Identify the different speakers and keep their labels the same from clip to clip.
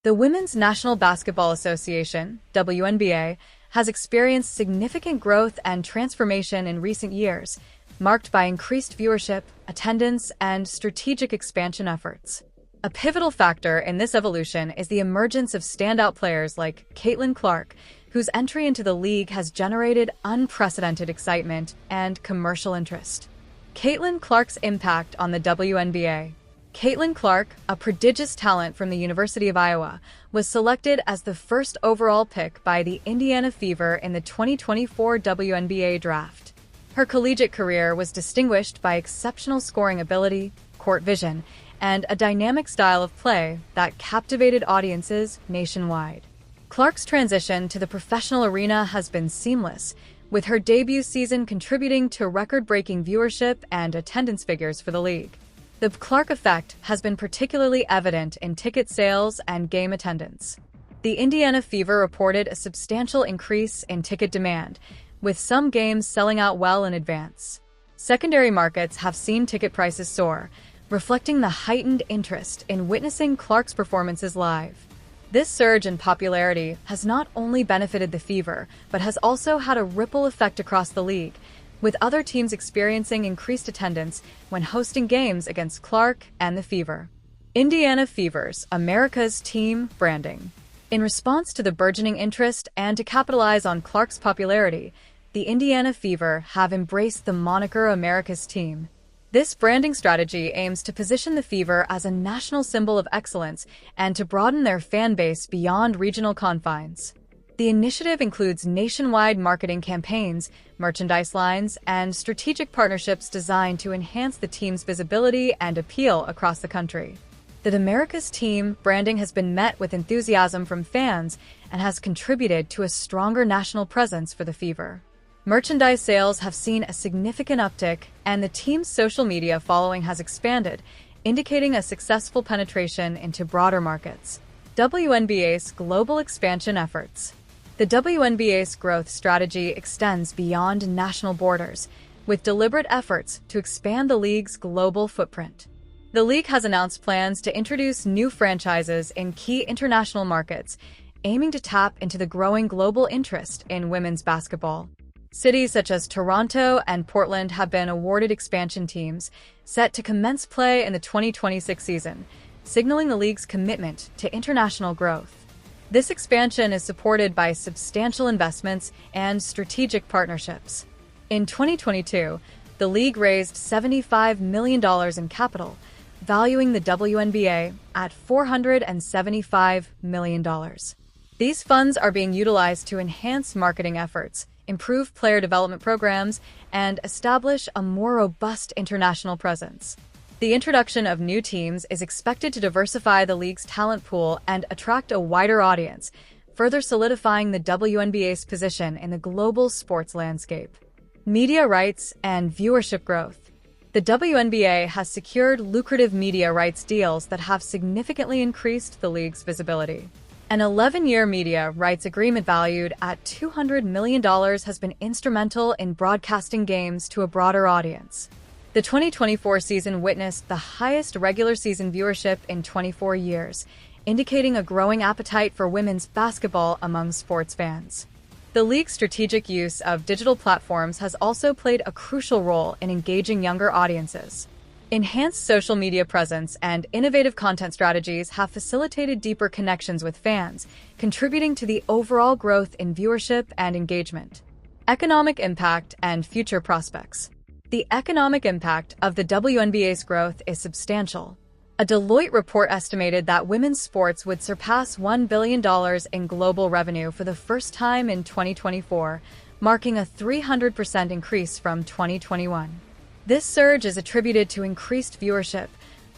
Speaker 1: The Women's National Basketball Association, WNBA, has experienced significant growth and transformation in recent years, marked by increased viewership, attendance, and strategic expansion efforts. A pivotal factor in this evolution is the emergence of standout players like Caitlin Clark, whose entry into the league has generated unprecedented excitement and commercial interest. Caitlin Clark's impact on the WNBA. Caitlin Clark, a prodigious talent from the University of Iowa, was selected as the first overall pick by the Indiana Fever in the 2024 WNBA draft. Her collegiate career was distinguished by exceptional scoring ability, court vision, and a dynamic style of play that captivated audiences nationwide. Clark's transition to the professional arena has been seamless, with her debut season contributing to record-breaking viewership and attendance figures for the league. The Clark effect has been particularly evident in ticket sales and game attendance. The Indiana Fever reported a substantial increase in ticket demand, with some games selling out well in advance. Secondary markets have seen ticket prices soar, reflecting the heightened interest in witnessing Clark's performances live. This surge in popularity has not only benefited the Fever, but has also had a ripple effect across the league, with other teams experiencing increased attendance when hosting games against Clark and the Fever. Indiana Fever's America's Team branding. In response to the burgeoning interest and to capitalize on Clark's popularity, the Indiana Fever have embraced the moniker America's Team. This branding strategy aims to position the Fever as a national symbol of excellence and to broaden their fan base beyond regional confines. The initiative includes nationwide marketing campaigns, merchandise lines, and strategic partnerships designed to enhance the team's visibility and appeal across the country. The America's Team branding has been met with enthusiasm from fans and has contributed to a stronger national presence for the Fever. Merchandise sales have seen a significant uptick, and the team's social media following has expanded, indicating a successful penetration into broader markets. WNBA's global expansion efforts. The WNBA's growth strategy extends beyond national borders, with deliberate efforts to expand the league's global footprint. The league has announced plans to introduce new franchises in key international markets, aiming to tap into the growing global interest in women's basketball. Cities such as Toronto and Portland have been awarded expansion teams, set to commence play in the 2026 season, signaling the league's commitment to international growth. This expansion is supported by substantial investments and strategic partnerships. In 2022, the league raised $75 million in capital, valuing the WNBA at $475 million. These funds are being utilized to enhance marketing efforts, improve player development programs, and establish a more robust international presence. The introduction of new teams is expected to diversify the league's talent pool and attract a wider audience, further solidifying the WNBA's position in the global sports landscape. Media rights and viewership growth. The WNBA has secured lucrative media rights deals that have significantly increased the league's visibility. An 11-year media rights agreement valued at $200 million has been instrumental in broadcasting games to a broader audience. The 2024 season witnessed the highest regular season viewership in 24 years, indicating a growing appetite for women's basketball among sports fans. The league's strategic use of digital platforms has also played a crucial role in engaging younger audiences. Enhanced social media presence and innovative content strategies have facilitated deeper connections with fans, contributing to the overall growth in viewership and engagement. Economic impact and future prospects. The economic impact of the WNBA's growth is substantial. A Deloitte report estimated that women's sports would surpass $1 billion in global revenue for the first time in 2024, marking a 300% increase from 2021. This surge is attributed to increased viewership,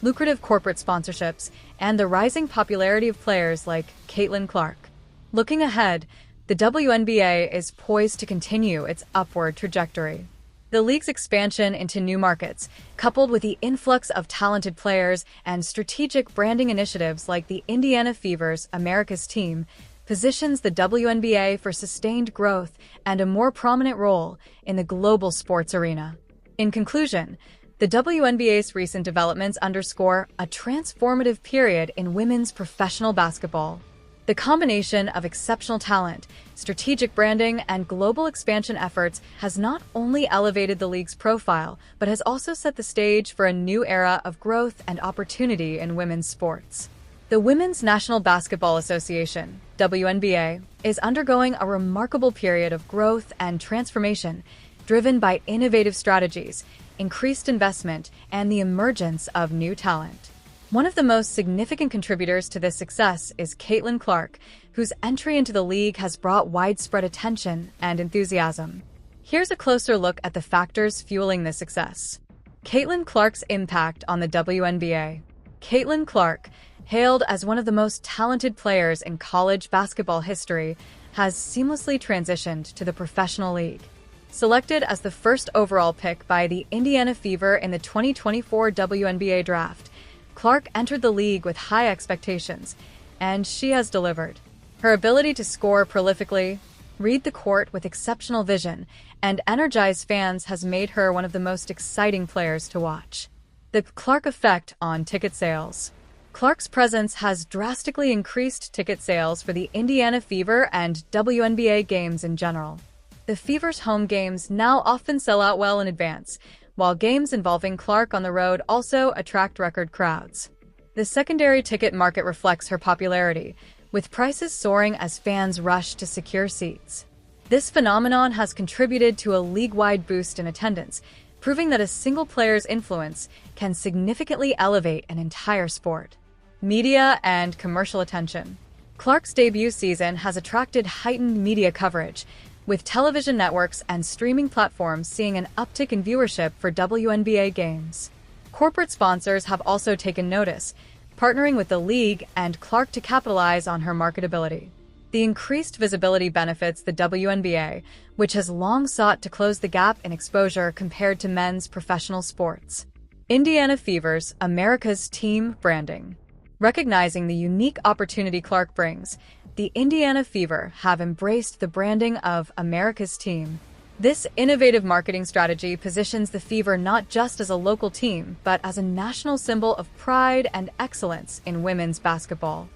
Speaker 1: lucrative corporate sponsorships, and the rising popularity of players like Caitlin Clark. Looking ahead, the WNBA is poised to continue its upward trajectory. The league's expansion into new markets, coupled with the influx of talented players and strategic branding initiatives like the Indiana Fever's America's Team, positions the WNBA for sustained growth and a more prominent role in the global sports arena. In conclusion, The WNBA's recent developments underscore a transformative period in women's professional basketball. The combination of exceptional talent, strategic branding, and global expansion efforts has not only elevated the league's profile, but has also set the stage for a new era of growth and opportunity in women's sports. The Women's National Basketball Association, WNBA, is undergoing a remarkable period of growth and transformation, driven by innovative strategies, increased investment, and the emergence of new talent. One of the most significant contributors to this success is Caitlin Clark, whose entry into the league has brought widespread attention and enthusiasm. Here's a closer look at the factors fueling this success. Caitlin Clark's impact on the WNBA. Caitlin Clark, hailed as one of the most talented players in college basketball history, has seamlessly transitioned to the professional league. Selected as the first overall pick by the Indiana Fever in the 2024 WNBA draft, Clark entered the league with high expectations, and she has delivered. Her ability to score prolifically, read the court with exceptional vision, and energize fans has made her one of the most exciting players to watch. The Clark effect on ticket sales. Clark's presence has drastically increased ticket sales for the Indiana Fever and WNBA games in general. The Fever's home games now often sell out well in advance, while games involving Clark on the road also attract record crowds. The secondary ticket market reflects her popularity, with prices soaring as fans rush to secure seats. This phenomenon has contributed to a league-wide boost in attendance, proving that a single player's influence can significantly elevate an entire sport. Media and commercial attention. Clark's debut season has attracted heightened media coverage, with television networks and streaming platforms seeing an uptick in viewership for WNBA games. Corporate sponsors have also taken notice, partnering with the league and Clark to capitalize on her marketability. The increased visibility benefits the WNBA, which has long sought to close the gap in exposure compared to men's professional sports. Indiana Fever's America's Team branding. Recognizing the unique opportunity Clark brings, the Indiana Fever have embraced the branding of America's Team. This innovative marketing strategy positions the Fever not just as a local team, but as a national symbol of pride and excellence in women's basketball.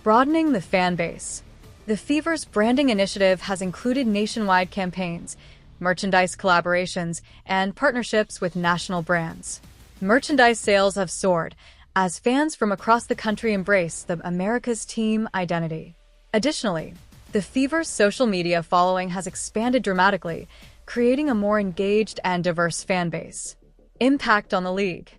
Speaker 1: Broadening the fan base. The Fever's branding initiative has included nationwide campaigns, merchandise collaborations, and partnerships with national brands. Merchandise sales have soared as fans from across the country embrace the America's Team identity. Additionally, the Fever's social media following has expanded dramatically, creating a more engaged and diverse fan base. Impact on the league.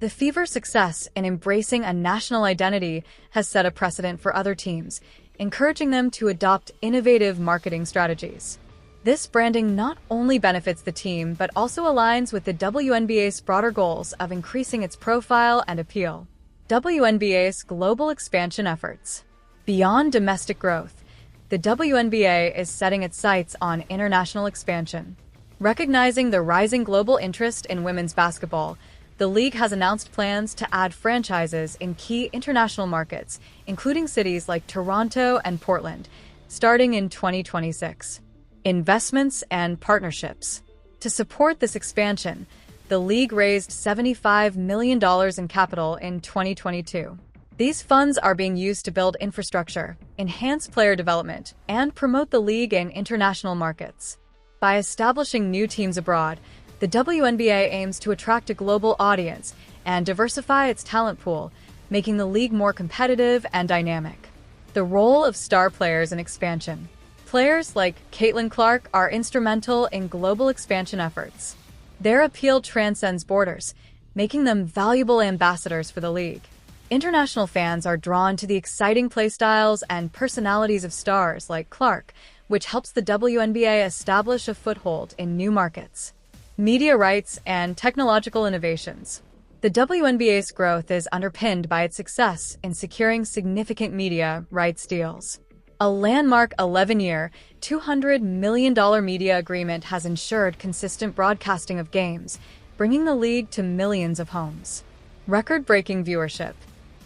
Speaker 1: The Fever's success in embracing a national identity has set a precedent for other teams, encouraging them to adopt innovative marketing strategies. This branding not only benefits the team, but also aligns with the WNBA's broader goals of increasing its profile and appeal. WNBA's global expansion efforts. Beyond domestic growth, the WNBA is setting its sights on international expansion. Recognizing the rising global interest in women's basketball, the league has announced plans to add franchises in key international markets, including cities like Toronto and Portland, starting in 2026. Investments and partnerships. To support this expansion, the league raised $75 million in capital in 2022. These funds are being used to build infrastructure, enhance player development, and promote the league in international markets. By establishing new teams abroad, the WNBA aims to attract a global audience and diversify its talent pool, making the league more competitive and dynamic. The role of star players in expansion. Players like Caitlin Clark are instrumental in global expansion efforts. Their appeal transcends borders, making them valuable ambassadors for the league. International fans are drawn to the exciting playstyles and personalities of stars like Clark, which helps the WNBA establish a foothold in new markets. Media rights and technological innovations. The WNBA's growth is underpinned by its success in securing significant media rights deals. A landmark 11-year, $200 million media agreement has ensured consistent broadcasting of games, bringing the league to millions of homes. Record-breaking viewership.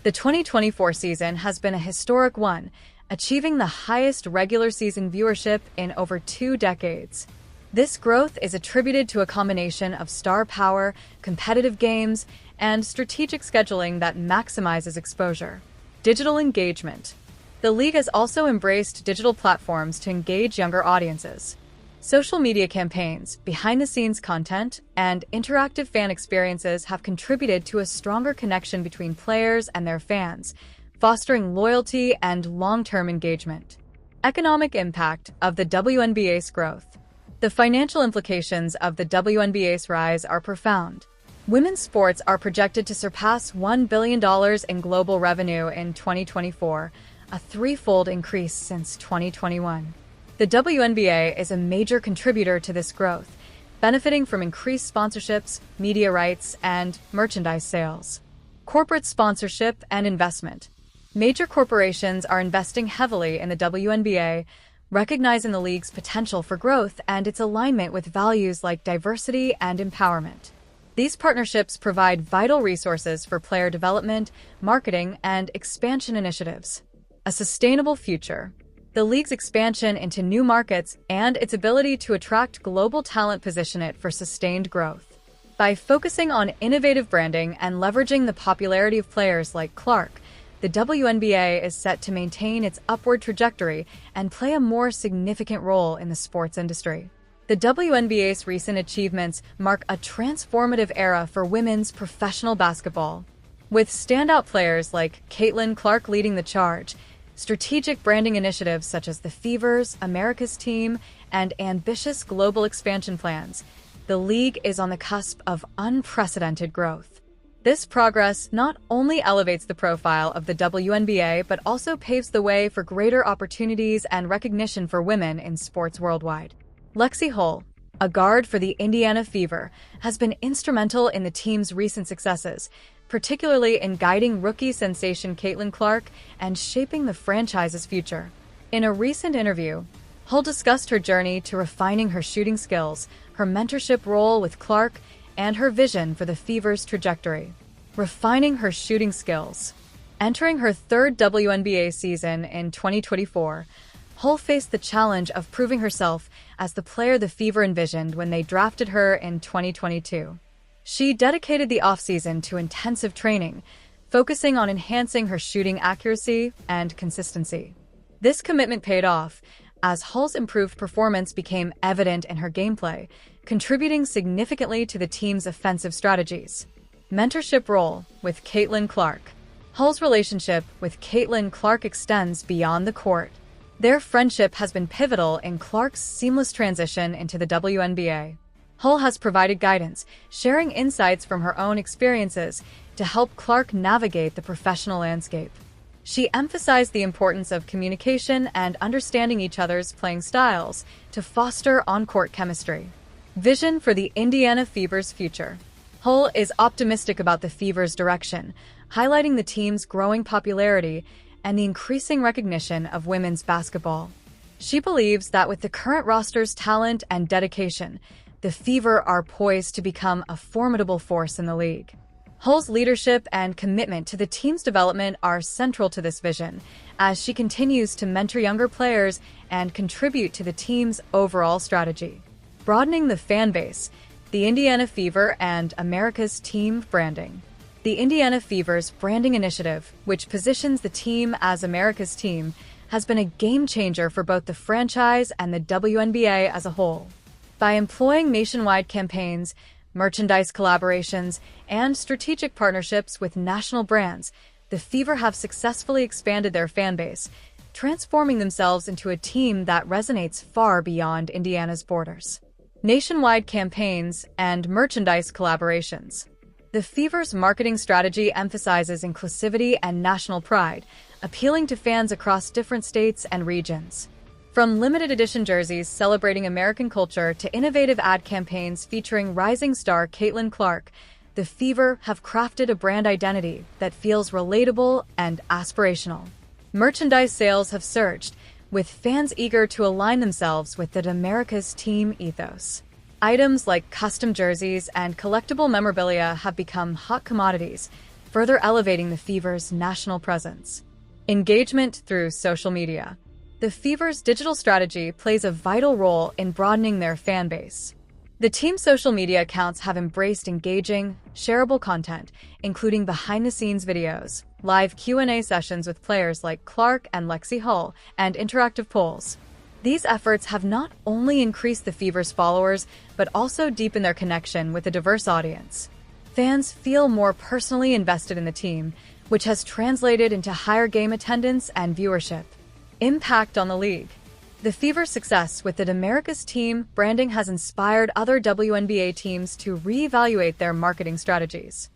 Speaker 1: The 2024 season has been a historic one, achieving the highest regular season viewership in over 2 decades. This growth is attributed to a combination of star power, competitive games, and strategic scheduling that maximizes exposure. Digital engagement. The league has also embraced digital platforms to engage younger audiences. Social media campaigns, behind-the-scenes content, and interactive fan experiences have contributed to a stronger connection between players and their fans, fostering loyalty and long-term engagement. Economic impact of the WNBA's growth. The financial implications of the WNBA's rise are profound. Women's sports are projected to surpass $1 billion in global revenue in 2024, a threefold increase since 2021. The WNBA is a major contributor to this growth, benefiting from increased sponsorships, media rights, and merchandise sales. Corporate sponsorship and investment. Major corporations are investing heavily in the WNBA, recognizing the league's potential for growth and its alignment with values like diversity and empowerment. These partnerships provide vital resources for player development, marketing, and expansion initiatives. A sustainable future. The league's expansion into new markets and its ability to attract global talent position it for sustained growth. By focusing on innovative branding and leveraging the popularity of players like Clark, the WNBA is set to maintain its upward trajectory and play a more significant role in the sports industry. The WNBA's recent achievements mark a transformative era for women's professional basketball. With standout players like Caitlin Clark leading the charge, strategic branding initiatives such as the Fever's America's Team and ambitious global expansion plans, the league is on the cusp of unprecedented growth. This progress not only elevates the profile of the WNBA but also paves the way for greater opportunities and recognition for women in sports worldwide. Lexie Hull, a guard for the Indiana Fever, has been instrumental in the team's recent successes, particularly in guiding rookie sensation Caitlin Clark and shaping the franchise's future. In a recent interview, Hull discussed her journey to refining her shooting skills, her mentorship role with Clark, and her vision for the Fever's trajectory. Refining her shooting skills. Entering her third WNBA season in 2024, Hull faced the challenge of proving herself as the player the Fever envisioned when they drafted her in 2022. She dedicated the offseason to intensive training, focusing on enhancing her shooting accuracy and consistency. This commitment paid off, as Hull's improved performance became evident in her gameplay, contributing significantly to the team's offensive strategies. Mentorship role with Caitlin Clark. Hull's relationship with Caitlin Clark extends beyond the court. Their friendship has been pivotal in Clark's seamless transition into the WNBA. Hull has provided guidance, sharing insights from her own experiences to help Clark navigate the professional landscape. She emphasized the importance of communication and understanding each other's playing styles to foster on-court chemistry. Vision for the Indiana Fever's future. Hull is optimistic about the Fever's direction, highlighting the team's growing popularity and the increasing recognition of women's basketball. She believes that with the current roster's talent and dedication, the Fever are poised to become a formidable force in the league. Hull's leadership and commitment to the team's development are central to this vision, as she continues to mentor younger players and contribute to the team's overall strategy. Broadening the fan base, the Indiana Fever and America's Team branding. The Indiana Fever's branding initiative, which positions the team as America's Team, has been a game-changer for both the franchise and the WNBA as a whole. By employing nationwide campaigns, merchandise collaborations, and strategic partnerships with national brands, the Fever have successfully expanded their fan base, transforming themselves into a team that resonates far beyond Indiana's borders. Nationwide campaigns and merchandise collaborations. The Fever's marketing strategy emphasizes inclusivity and national pride, appealing to fans across different states and regions. From limited edition jerseys celebrating American culture to innovative ad campaigns featuring rising star Caitlin Clark, the Fever have crafted a brand identity that feels relatable and aspirational. Merchandise sales have surged, with fans eager to align themselves with the America's Team ethos. Items like custom jerseys and collectible memorabilia have become hot commodities, further elevating the Fever's national presence. Engagement through social media. The Fever's digital strategy plays a vital role in broadening their fan base. The team's social media accounts have embraced engaging, shareable content, including behind-the-scenes videos, live Q&A sessions with players like Clark and Lexi Hull, and interactive polls. These efforts have not only increased the Fever's followers, but also deepened their connection with a diverse audience. Fans feel more personally invested in the team, which has translated into higher game attendance and viewership. Impact on the league. The Fever's success with the America's team branding has inspired other WNBA teams to reevaluate their marketing strategies.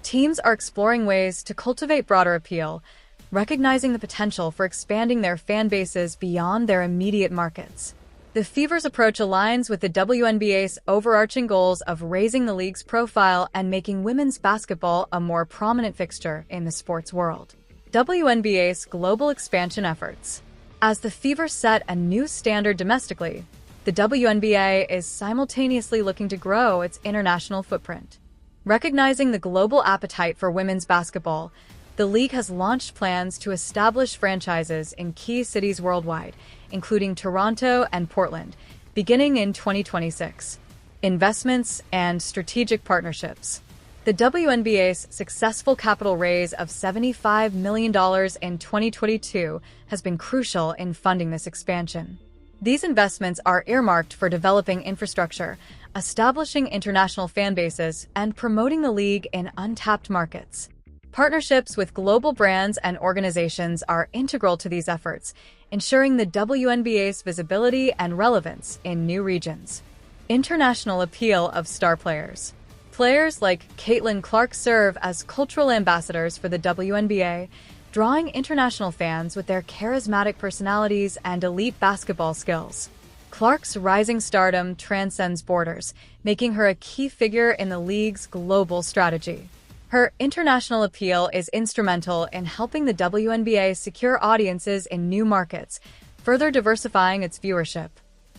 Speaker 1: Teams are exploring ways to cultivate broader appeal, recognizing the potential for expanding their fan bases beyond their immediate markets. The Fever's approach aligns with the WNBA's overarching goals of raising the league's profile and making women's basketball a more prominent fixture in the sports world. WNBA's global expansion efforts. As the Fever set a new standard domestically, the WNBA is simultaneously looking to grow its international footprint. Recognizing the global appetite for women's basketball, the league has launched plans to establish franchises in key cities worldwide, including Toronto and Portland, beginning in 2026. Investments and strategic partnerships. The WNBA's successful capital raise of $75 million in 2022 has been crucial in funding this expansion. These investments are earmarked for developing infrastructure, establishing international fan bases, and promoting the league in untapped markets. Partnerships with global brands and organizations are integral to these efforts, ensuring the WNBA's visibility and relevance in new regions. International appeal of star players. Players like Caitlin Clark serve as cultural ambassadors for the WNBA, drawing international fans with their charismatic personalities and elite basketball skills. Clark's rising stardom transcends borders, making her a key figure in the league's global strategy. Her international appeal is instrumental in helping the WNBA secure audiences in new markets, further diversifying its viewership.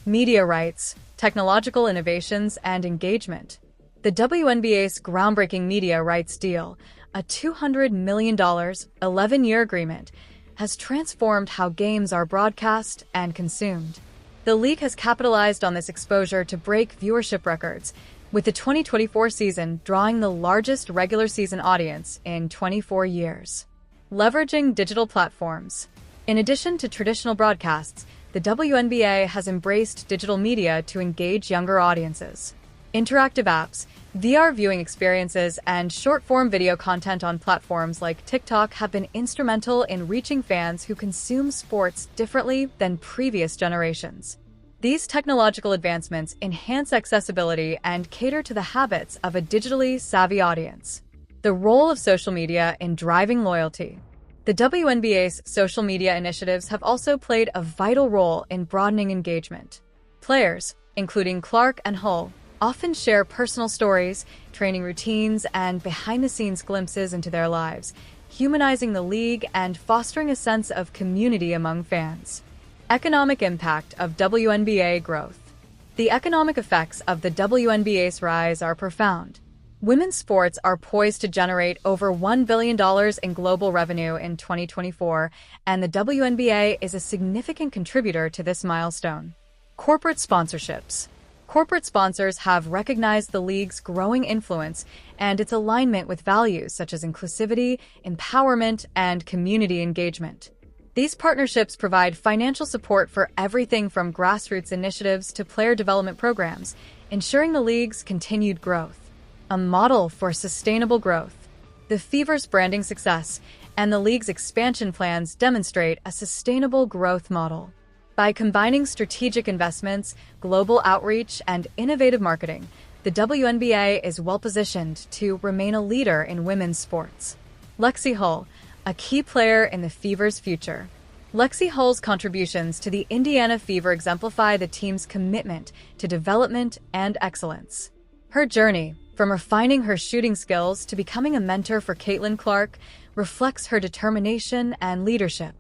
Speaker 1: Media rights, technological innovations, and engagement. The WNBA's groundbreaking media rights deal, a $200 million, 11-year agreement, has transformed how games are broadcast and consumed. The league has capitalized on this exposure to break viewership records, with the 2024 season drawing the largest regular season audience in 24 years. Leveraging digital platforms. In addition to traditional broadcasts, the WNBA has embraced digital media to engage younger audiences. Interactive apps, VR viewing experiences, and short-form video content on platforms like TikTok have been instrumental in reaching fans who consume sports differently than previous generations. These technological advancements enhance accessibility and cater to the habits of a digitally savvy audience. The role of social media in driving loyalty. The WNBA's social media initiatives have also played a vital role in broadening engagement. Players, including Clark and Hull, often share personal stories, training routines, and behind-the-scenes glimpses into their lives, humanizing the league and fostering a sense of community among fans. Economic impact of WNBA growth. The economic effects of the WNBA's rise are profound. Women's sports are poised to generate over $1 billion in global revenue in 2024, and the WNBA is a significant contributor to this milestone. Corporate sponsorships. Corporate sponsors have recognized the league's growing influence and its alignment with values such as inclusivity, empowerment, and community engagement. These partnerships provide financial support for everything from grassroots initiatives to player development programs, ensuring the league's continued growth. A model for sustainable growth. The Fever's branding success and the league's expansion plans demonstrate a sustainable growth model. By combining strategic investments, global outreach, and innovative marketing, the WNBA is well-positioned to remain a leader in women's sports. Lexi Hull, a key player in the Fever's future. Lexi Hull's contributions to the Indiana Fever exemplify the team's commitment to development and excellence. Her journey, from refining her shooting skills to becoming a mentor for Caitlin Clark, reflects her determination and leadership.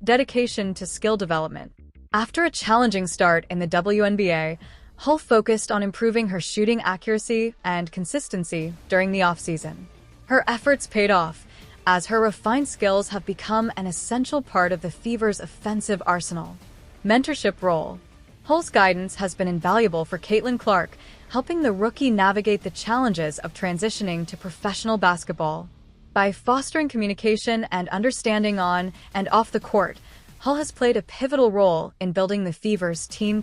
Speaker 1: Dedication to skill development. After a challenging start in the WNBA, Hull focused on improving her shooting accuracy and consistency during the offseason. Her efforts paid off, as her refined skills have become an essential part of the Fever's offensive arsenal. Mentorship role. Hull's guidance has been invaluable for Caitlin Clark, helping the rookie navigate the challenges of transitioning to professional basketball. By fostering communication and understanding on and off the court, Hull has played a pivotal role in building the Fever's team chemistry.